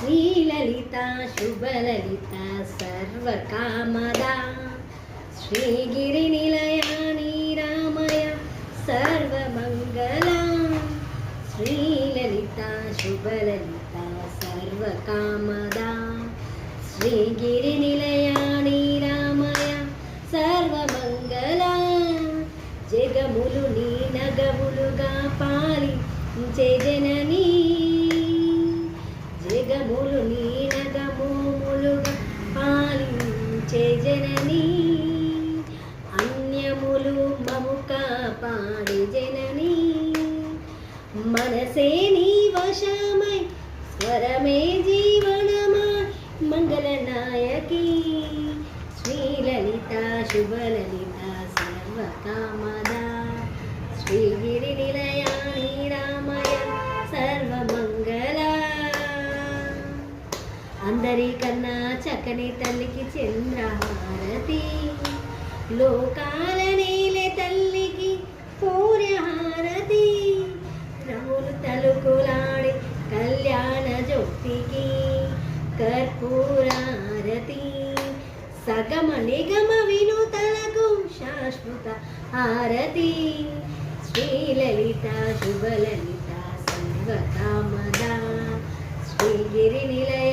శ్రీలలిత శుభలలిత సర్వకామదా శ్రీగిరి నిలయాని రామయ సర్వమంగళ శ్రీలలిత శుభలలిత సర్వకామదా శ్రీగిరి నిలయాని రామయ సర్వమంగళ జగములు నీ నగములుగా పాలించే జననీ జగములు నీ నగములుగా పాలించే జననీ అన్యములు మము కాపాడే జననీ మనసే నీ వశమై స్వరమే జీవనమా మంగళనాయకి శ్రీలలిత శుభలలిత సర్వకామదా శ్రీగిరి నిలయాని రామయ సర్వమంగళ అందరికన్నా చక్కని తల్లికి చంద్రహారతి లోకాల నేలే తల్లికి సూర్యహారతి రములు తలుకులాడి కళ్యాణ జ్యోతికి కర్పూరారతి సగమ నిగమ వినూతలకు శాశ్వత హారతి శ్రీలలిత శుభలలిత సర్వకామదా శ్రీగిరి నిలయ